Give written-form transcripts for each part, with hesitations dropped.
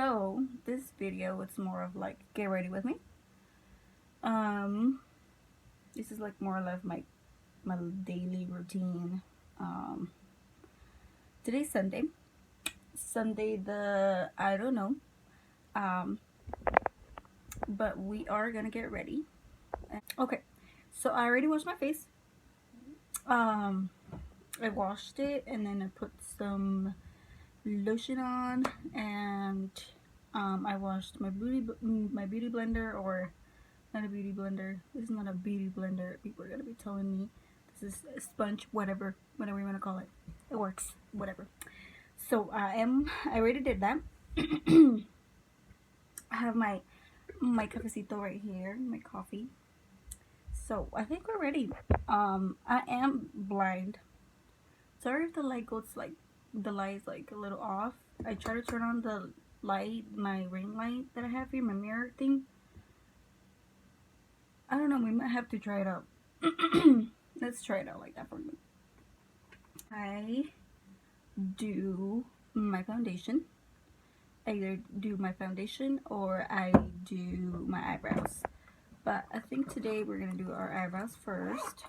So this video, it's more of like get ready with me. Um, this is like more or less my daily routine. Um, Today's Sunday. Sunday the I don't know. Um, but we are gonna get ready. Okay, so I already washed my face. Um, I washed it and then I put some lotion on, and I washed my beauty blender, or not a beauty blender. This is not a beauty blender. People are gonna be telling me this is a sponge, whatever you wanna call it. It works, whatever. So I already did that. I have my cafecito right here, my coffee. So I think we're ready. I am blind. Sorry if the light goes like the light is like a little off. I try to turn on the light, my ring light that I have here, my mirror thing. I don't know. We might have to try it out. Let's try it out like that for me. I do my foundation. I either do my foundation or I do my eyebrows. But I think today we're going to do our eyebrows first.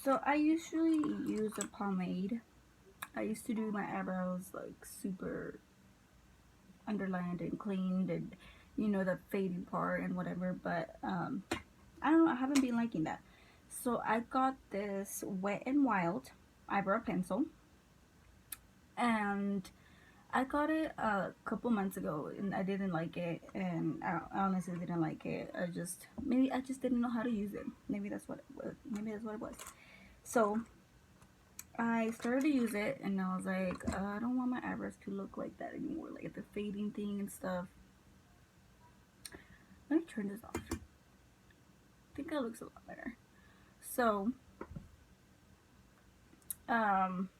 So I usually use a pomade. I used to do my eyebrows like super underlined and cleaned, and you know, the fading part and whatever, but I don't know, I haven't been liking that. So I got this Wet n Wild eyebrow pencil, and I got it a couple months ago and I didn't like it, and I honestly didn't like it. Maybe I just didn't know how to use it. Maybe that's what it was. So I started to use it and I was like, I don't want my eyebrows to look like that anymore, like the fading thing and stuff. Let me turn this off. I think it looks a lot better. So um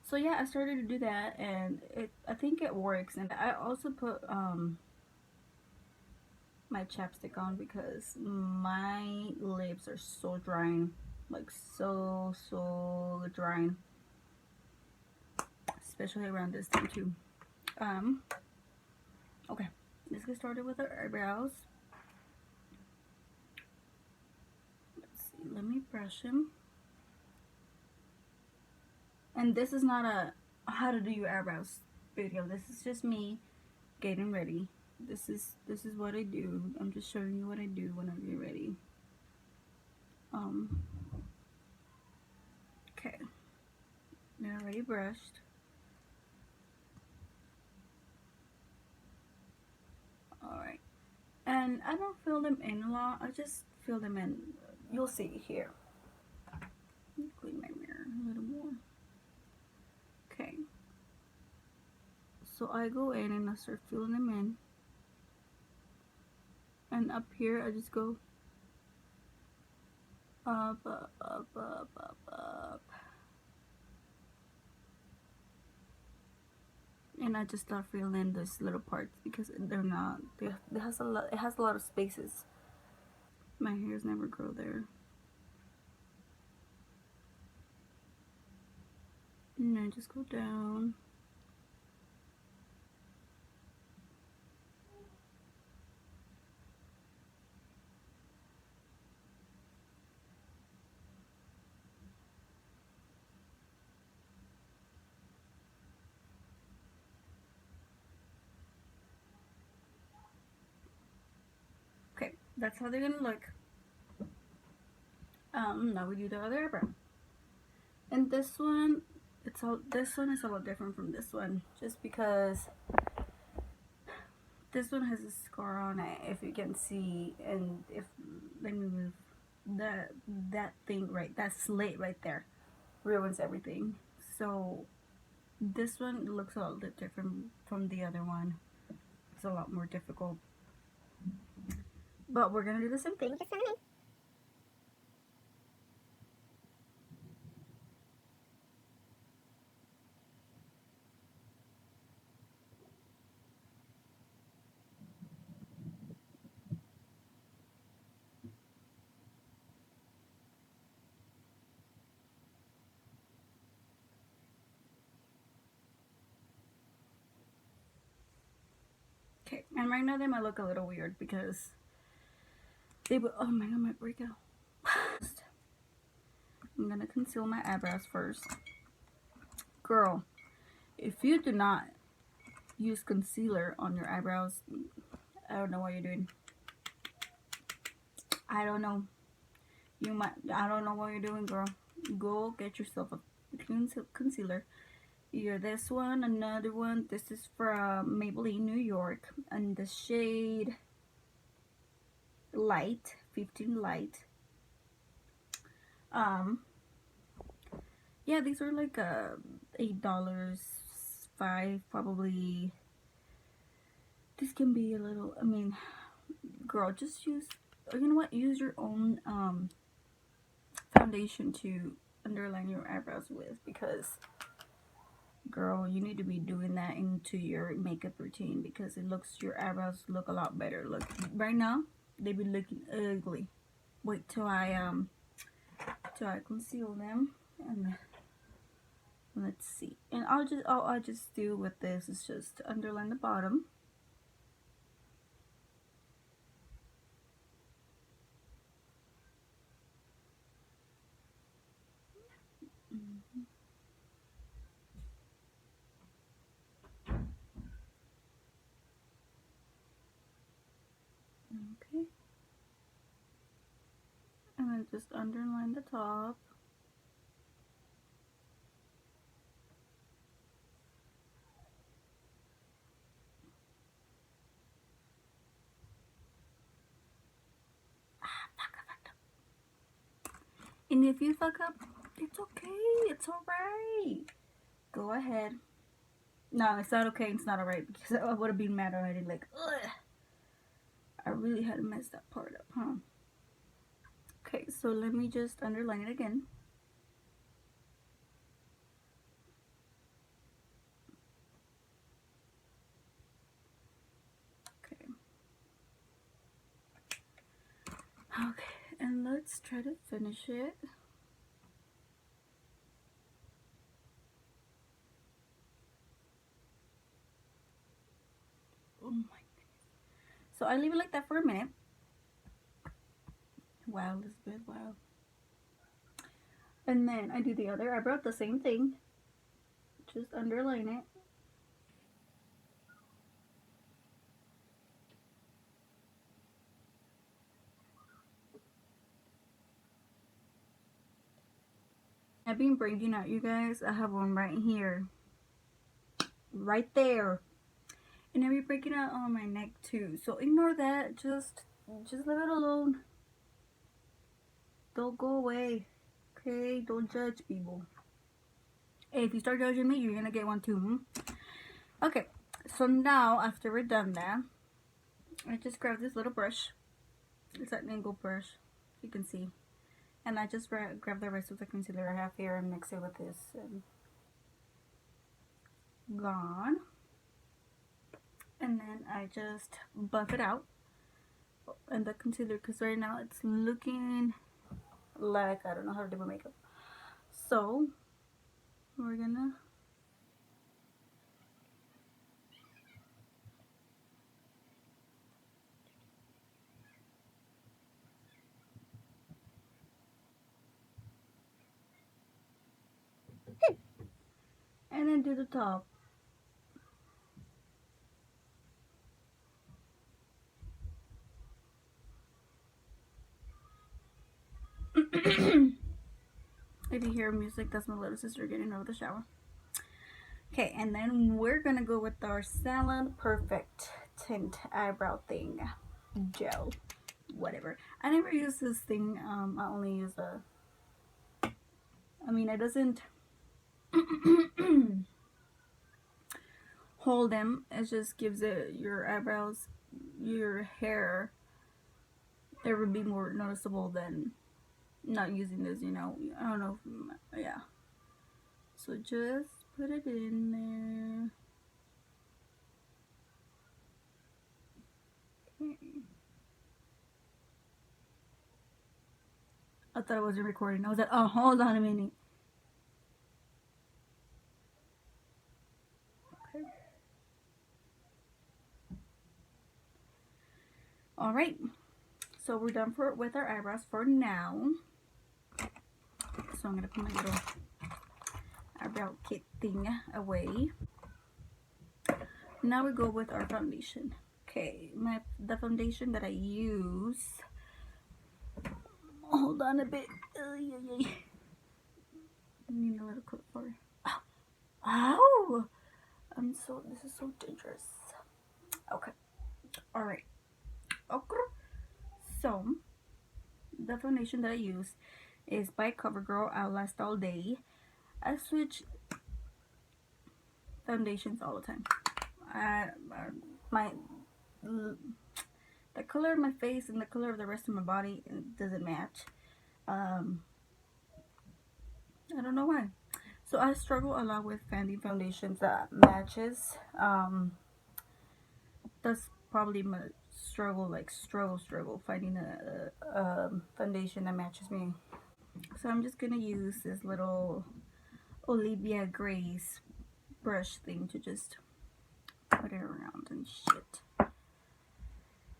so yeah, I started to do that, and I think it works. And I also put my chapstick on because my lips are so drying, like so drying, especially around this time too. um okay, let's get started with our eyebrows. Let's see, let me brush them. And this is not a how to do your eyebrows video. This is just me getting ready. This is what I do. I'm just showing you what I do when I get ready. um okay, they're already brushed. All right. And I don't fill them in a lot. I just fill them in. You'll see here. Clean my mirror a little more. Okay. So I go in and I start filling them in. And up here I just go up, up, up, up, up, up. And I just start filling in these little parts because they're not. It has a lot. It has a lot of spaces. My hairs never grow there. And I just go down. Okay, that's how they're gonna look. Now we do the other eyebrow. And this one is a lot different from this one, just because this one has a scar on it, if you can see. And if let me move that thing, right, that slit right there ruins everything. So this one looks a little bit different from the other one. It's a lot more difficult, but we're gonna do the same thing. And right now they might look a little weird because they will, oh my god, my break out. I'm gonna conceal my eyebrows first. Girl, if you do not use concealer on your eyebrows, I don't know what you're doing. I don't know. I don't know what you're doing, girl. Go get yourself a concealer. Either this one, another one. This is from Maybelline, New York, and the shade Light, 15 Light. Yeah, these are like $8, $5 probably. This can be a little, I mean, girl, just use, or you know what, use your own foundation to underline your eyebrows with, because girl, you need to be doing that into your makeup routine, because your eyebrows look a lot better. Look, right now they be looking ugly. Wait till I conceal them, and let's see. And all I just do with this is just underline the bottom. Okay. And then just underline the top. And if you fuck up, it's okay. It's alright. Go ahead. No, it's not okay. It's not alright, because I would have been mad already. Like, ugh. I really had to mess that part up, huh? Okay, so let me just underline it again. Okay. Okay, and let's try to finish it. Oh my goodness. So I leave it like that for a minute. Wow, Elizabeth, wow. And then I do the other eyebrow, the same thing. Just underline it. I've been breaking out, you guys. I have one right here. Right there. And I'll be breaking out on my neck too. So ignore that. Just leave it alone. Don't go away. Okay? Don't judge people. Hey, if you start judging me, you're gonna get one too. Okay. So now, after we're done that, I just grab this little brush. It's an angle brush, you can see. And I just grab the rest of the concealer I have here and mix it with this. Gone. And then I just buff it out in the concealer, because right now it's looking like I don't know how to do my makeup. So we're gonna and then do the top. If you hear music, that's my little sister getting out of the shower. Okay, and then we're gonna go with our Salon Perfect Tint Eyebrow thing. Gel. Whatever. I never use this thing. I only use I mean, it doesn't hold them. It just gives it your eyebrows, your hair. It would be more noticeable than not using this, you know. I don't know. Yeah. So just put it in there. Okay. I thought I wasn't recording. I was like, oh, hold on a minute. Okay. All right, so we're done with our eyebrows for now. So I'm gonna put my little eyebrow kit thing away. Now we go with our foundation. Okay, the foundation that I use. Hold on a bit. I need a little clip for. Ow! This is so dangerous. Okay. All right. Okay. So the foundation that I use is by CoverGirl Outlast All Day. I switch foundations all the time. My the color of my face and the color of the rest of my body doesn't match. I don't know why. So I struggle a lot with finding foundations that matches. That's probably my struggle, like struggle finding a foundation that matches me. So I'm just gonna use this little Olivia Grace brush thing to just put it around and shit.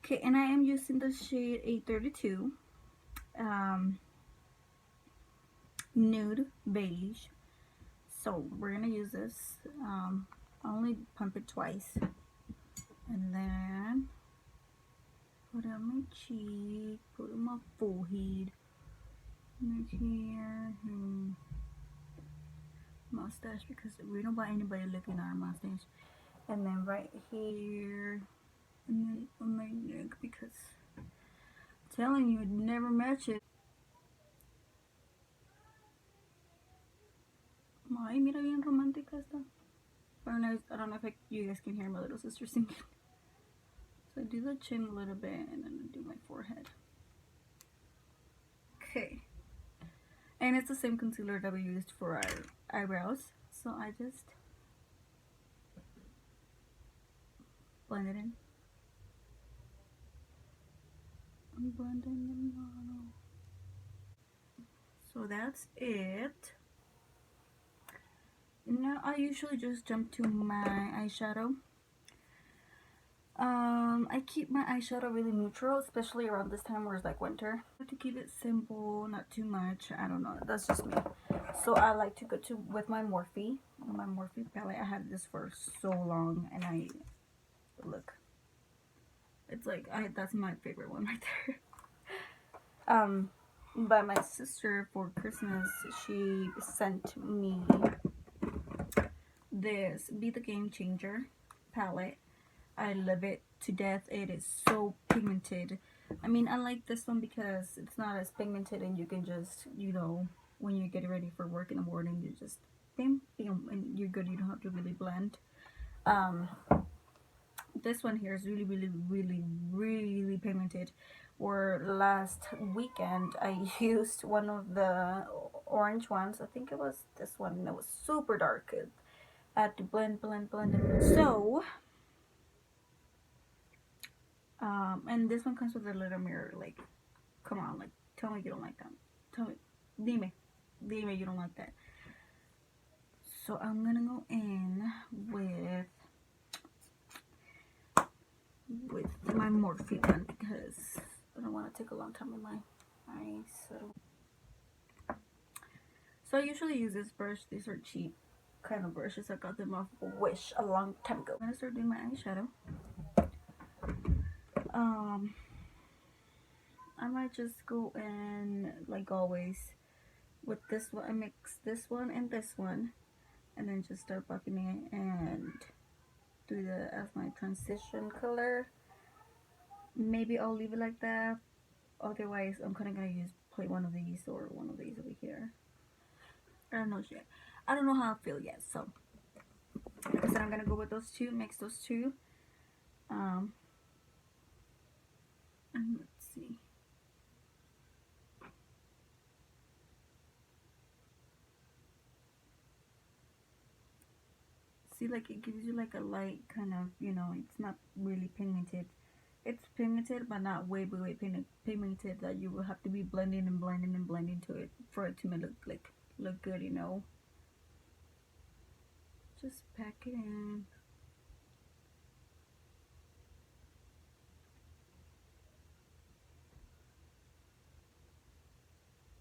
Okay, and I am using the shade 832 Nude Beige. So we're gonna use this. I only pump it twice, and then put on my cheek, put on my forehead, right here, mustache, because we don't want anybody looking at our mustache, and then right here, and then on my neck, because I'm telling you, it never matches. Ay, mira bien romántica esta. I don't know if you guys can hear my little sister singing. So I do the chin a little bit, and then I do my forehead. Okay. And it's the same concealer that we used for our eyebrows. So I just blend it in. I'm blending the model. So that's it. Now I usually just jump to my eyeshadow. I keep my eyeshadow really neutral, especially around this time where it's like winter. To keep it simple, not too much. I don't know. That's just me. So I like to go with my Morphe palette. I had this for so long, and look. It's like that's my favorite one right there. But my sister for Christmas, she sent me this Be the Game Changer palette. I love it to death. It is so pigmented. I mean, I like this one because it's not as pigmented, and you can just, when you get ready for work in the morning, you just bam, bam, and you're good. You don't have to really blend. This one here is really, really, really, really pigmented. Or last weekend, I used one of the orange ones. I think it was this one. It was super dark. I had to blend. So, and this one comes with a little mirror. Like, come on, like, tell me you don't like that. Tell me, dime you don't like that. So I'm gonna go in with my Morphe one because I don't want to take a long time with my eyes. So I usually use this brush. These are cheap kind of brushes. I got them off Wish a long time ago. I'm gonna start doing my eyeshadow. I might just go in, like always, with this one. I mix this one and this one, and then just start buffing it and do as my transition color. Maybe I'll leave it like that. Otherwise, I'm kind of gonna play one of these or one of these over here. I don't know yet. I don't know how I feel yet. So I'm gonna go with those two. Mix those two. And let's see. See, like it gives you like a light kind of, it's not really pigmented. It's pigmented, but not way pigmented that you will have to be blending to it for it to look good, Just pack it in.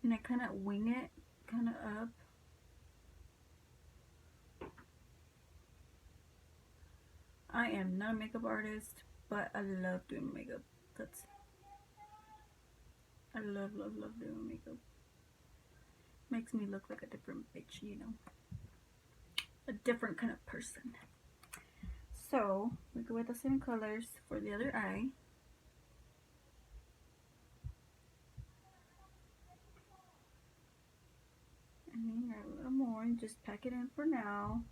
and I kind of wing it kind of up. I am not a makeup artist, but I love doing makeup. I love doing makeup. Makes me look like a different bitch, you know, a different kind of person. So we go with the same colors for the other eye. And then a little more and just pack it in for now.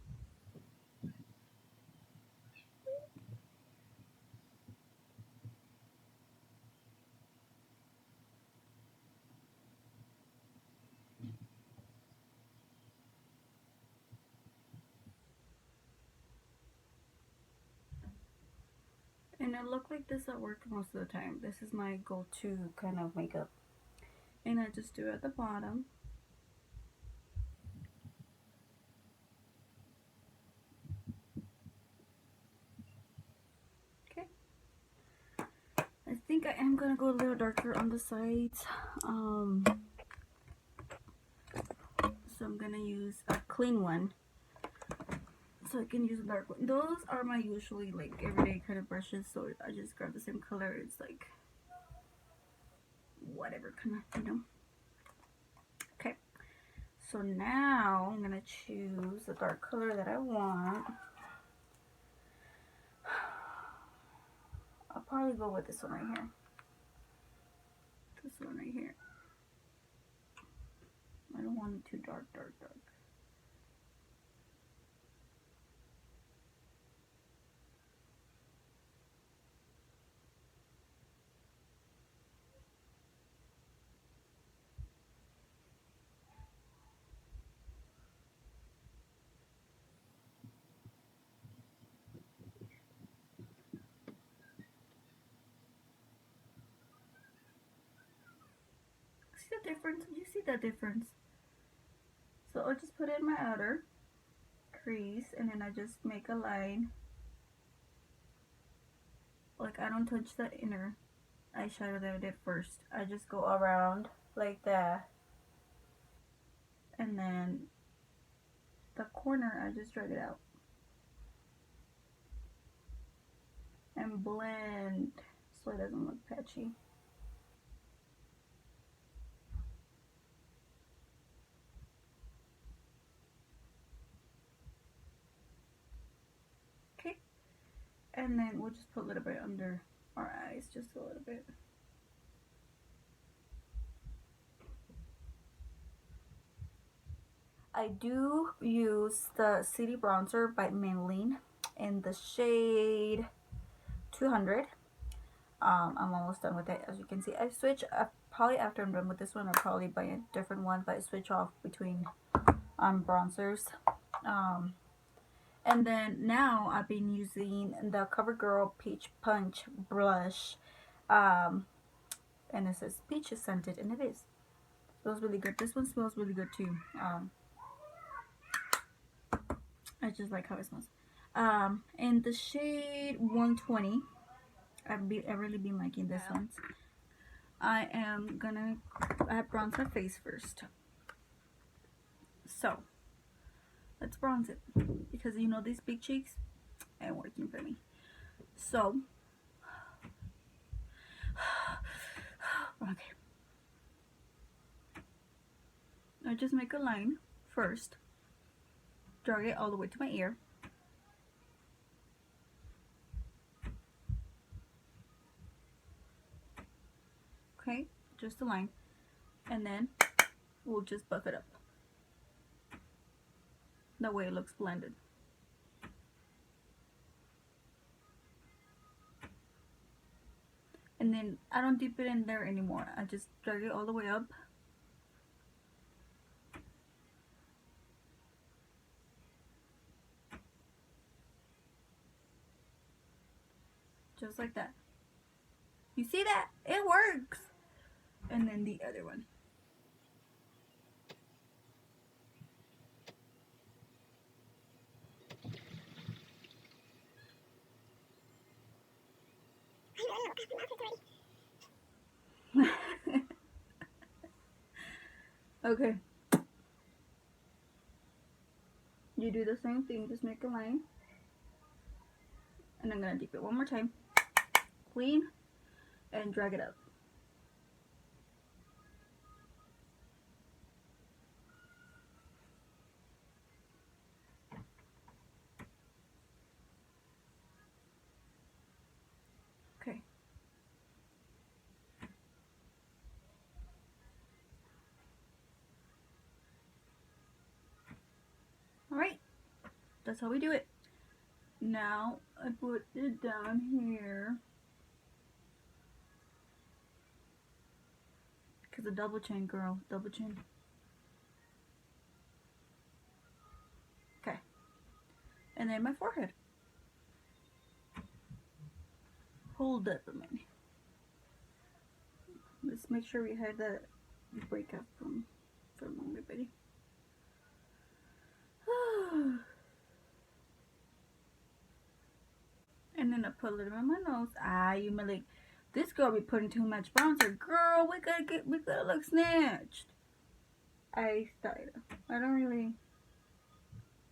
And it look like this at work most of the time. This is my go-to kind of makeup. And I just do it at the bottom. Okay. I think I am gonna go a little darker on the sides. So I'm gonna use a clean one. So I can use a dark one. Those are my usually like everyday kind of brushes. So I just grab the same color. It's like whatever kind of, you know. Okay. So now I'm gonna choose the dark color that I want. I'll probably go with this one right here. This one right here. I don't want it too dark. See the difference? You see the difference? So I'll just put it in my outer crease and then I just make a line. Like I don't touch the inner eyeshadow that I did first. I just go around like that. And then the corner, I just drag it out. And blend so it doesn't look patchy. Okay. And then we'll just put a little bit under our eyes, just a little bit. I do use the City Bronzer by Maybelline in the shade 200. I'm almost done with it, as you can see. I switch probably after I'm done with this one, I'll probably buy a different one, but I switch off between bronzers. And then now I've been using the CoverGirl Peach Punch blush, and it says peach is scented, and it is. It smells really good. This one smells really good too. I just like how it smells. In the shade 120, I've really been liking this one. I have bronze my face first. So let's bronze it because you know these big cheeks ain't working for me. So okay, I just make a line first, drag it all the way to my ear. Okay, just a line, and then we'll just buff it up. That way it looks blended. And then I don't dip it in there anymore. I just drag it all the way up. Just like that. You see that? It works. And then the other one. Okay. You do the same thing, just make a line. And I'm gonna dip it one more time. Clean and drag it up. Okay. Alright. That's how we do it. Now I put it down here. Because a double chin, girl. Double chin. Okay. And then my forehead. Hold up a minute. Let's make sure we have that break up from everybody. And then I put a little on my nose. You Malik. This girl be putting too much bronzer. Girl, we gotta look snatched. I don't really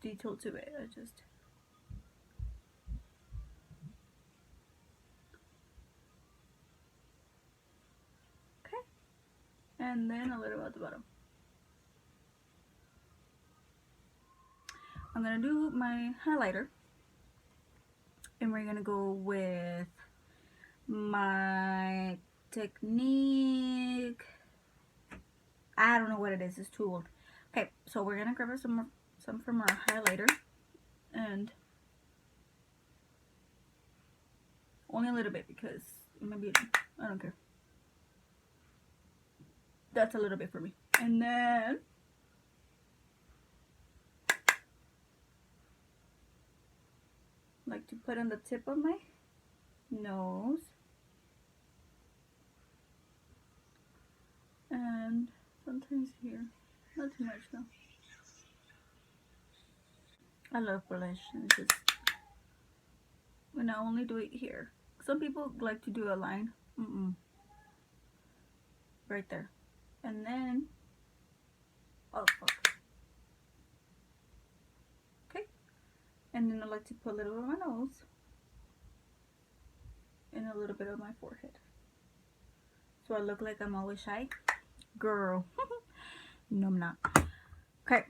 detail to it. I just. Okay. And then a little at the bottom. I'm gonna do my highlighter. And we're gonna go with my Technique. I don't know what it is. It's too old. Okay, so we're gonna grab some from our highlighter, and only a little bit because maybe I don't care. That's a little bit for me. And then like to put on the tip of my nose. And sometimes here. Not too much though. I love blush. It's just when I only do it here. Some people like to do a line. Right there. And then oh fuck. Okay. And then I like to put a little on my nose. And a little bit on my forehead. So I look like I'm always shy. Girl. No, I'm not. Okay.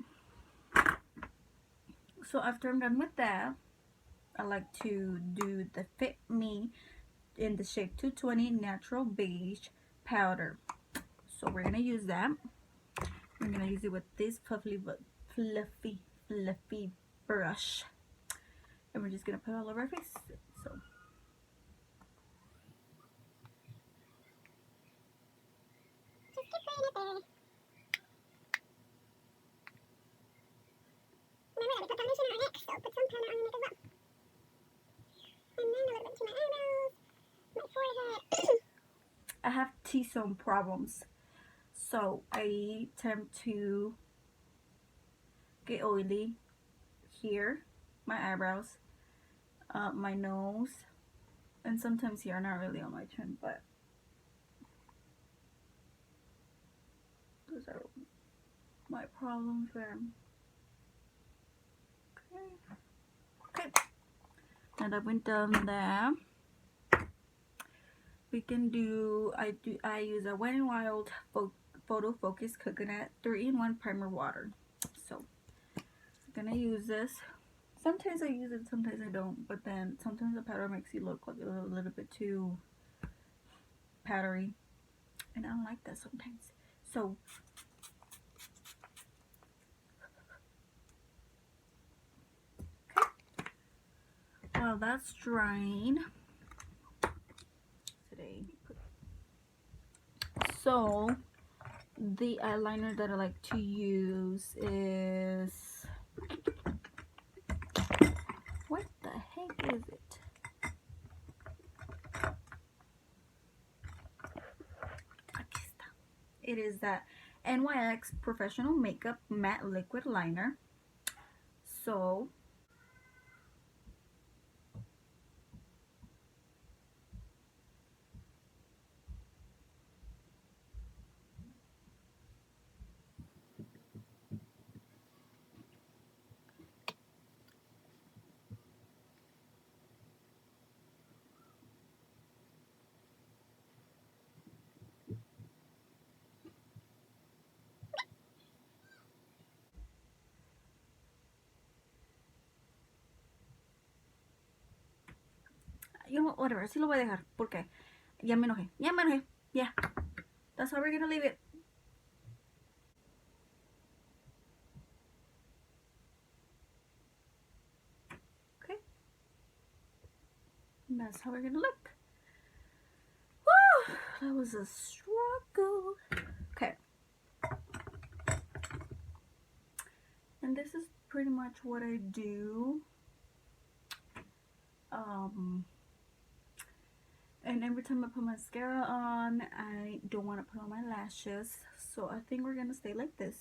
So after I'm done with that, I like to do the Fit Me in the shade 220 Natural Beige Powder. So we're going to use that. I'm going to use it with this fluffy brush. And we're just going to put it all over our face. So. Just keep putting it there. Remember that we put foundation on our neck, so put some powder on your neck as well. And then a little bit to my eyebrows, my forehead. I have T-zone problems, so I tend to get oily here, my eyebrows, my nose, and sometimes here, not really on my chin, but those are my problems there. Okay. Now that we've done that, we can do, I use a Wet n Wild Photo Focus Coconut 3-in-1 Primer Water. So, I'm gonna use this. Sometimes I use it, sometimes I don't, but then sometimes the powder makes you look like a little bit too powdery, and I don't like that sometimes. So, okay, while that's drying, so the eyeliner that I like to use is, what the heck is it? It is that NYX Professional Makeup Matte Liquid Liner. So you know what, whatever, así lo voy a dejar, porque ya me enojé, yeah, that's how we're gonna leave it. Okay, and that's how we're gonna look. Woo, that was a struggle. Okay, and this is pretty much what I do. And every time I put mascara on, I don't want to put on my lashes, so I think we're gonna stay like this.